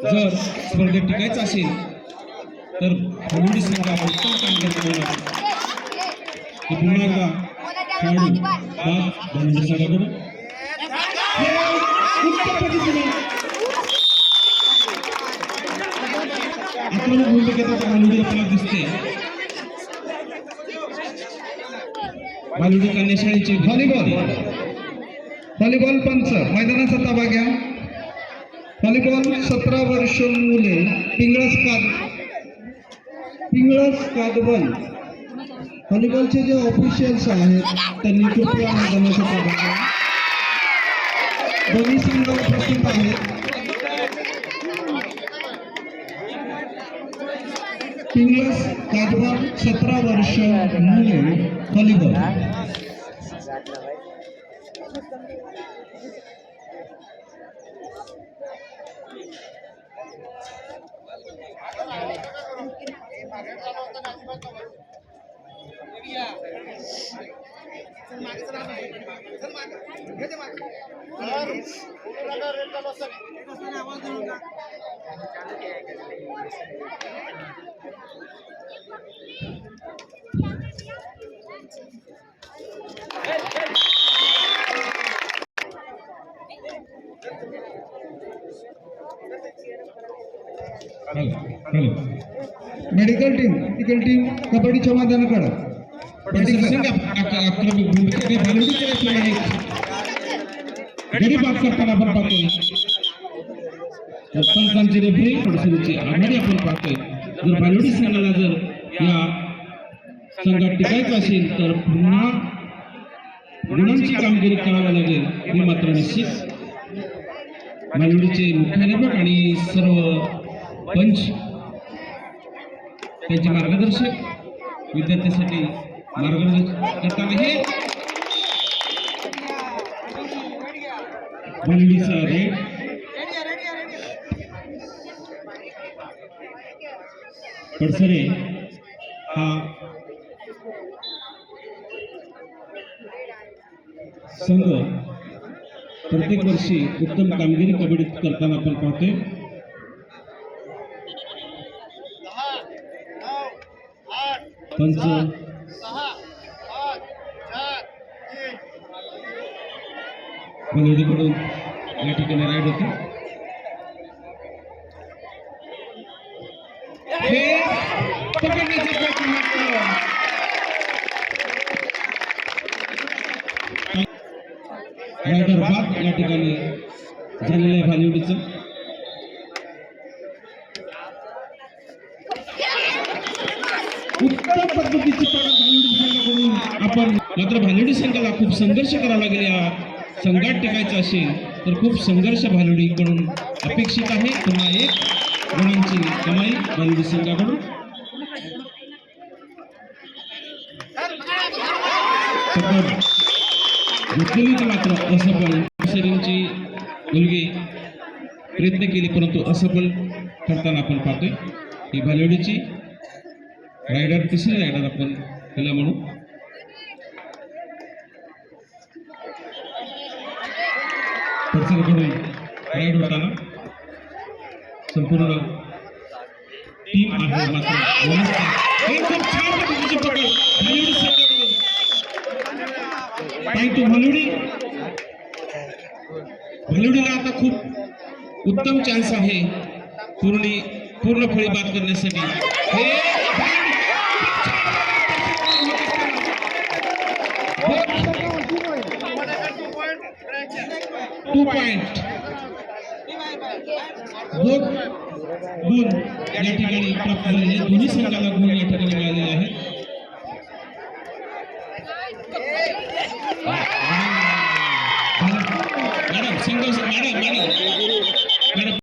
जर स्पर्धेत टिकायचं असेल तर भालुडी संघाला उत्तम कामगिरी करणार पुन्हा एकदा खेळाडू भालुडी संघाकडून आक्रमक भूमिकेत भालुडी आपल्याला दिसते। भालुडी कन्या शाळेचे व्हॉलीबॉल पंच मैदानाचा ताबा घ्या। व्हॉलीबॉल 17 वर्ष मुले पिंगळस कादवल व्हॉलीबॉलचे जे ऑफिशियल्स आहेत त्यांनी कृपया मैदानाचा ताबा घ्या। दोन्ही संघ उपस्थित आहेत। पिंगळस कादवल 17 वर्ष मुले व्हॉलीबॉल। मेडिकल टीम कबड्डीच्या मैदानाकडे गडी बाद करताना आपण पाहतोय पंचांची रेफरी परिस्थितीची आघाडी आपण पाहतोय। जर भालुडी संघाला जर या संघात टिकायचं असेल तर पुन्हा गुणांची कामगिरी करावी लागेल हे मात्र निश्चित। भालुडीचे मुख्याध्यापक आणि सर्व पंच त्यांचे मार्गदर्शक विद्यार्थ्यांसाठी मार्गदर्शन करताना हे भालुडीचा रेड पडसरे हा संघ प्रत्येक वर्षी उत्तम कामगिरी कबड्डीत करताना आपण पाहतोय। पंच भालुडीकडून या ठिकाणी राईड होते। हे पकडण्याचे प्रयत्न रायडर बाद या ठिकाणी झालेलं आहे भालुडीचं। उत्तम पद्धतीची भालुडी संघाकडून आपण मात्र भालुडी संघाला खूप संघर्ष करावा लागेल। या संघात टिकायचं असेल तर खूप संघर्ष भालुडीकडून अपेक्षित आहे। पुन्हा एक गुणांची कमाई भालुडी संघाकडून। घेतलेली मात्र असफल शरीरची मुलगी प्रयत्न केली परंतु असफल ठरताना आपण पाहतोय। ही भालुडीची रायडर तिसरी रायडर आपण तिला म्हणू। पडसरकडून राईड होताना संपूर्ण टीम आहे मात्र एकदम छान पद्धतीची पकड भालुडी संघाकडून। थँक्यू भालुडीला आता खूप उत्तम चान्स आहे पूर्ण फळी बाद करण्यासाठी। हे 2 पॉइंट गुण या ठिकाणी प्राप्त झालेले दोन्ही संघाला गुण या ठिकाणी मिळालेले आहेत। मॅडम संघ मॅडम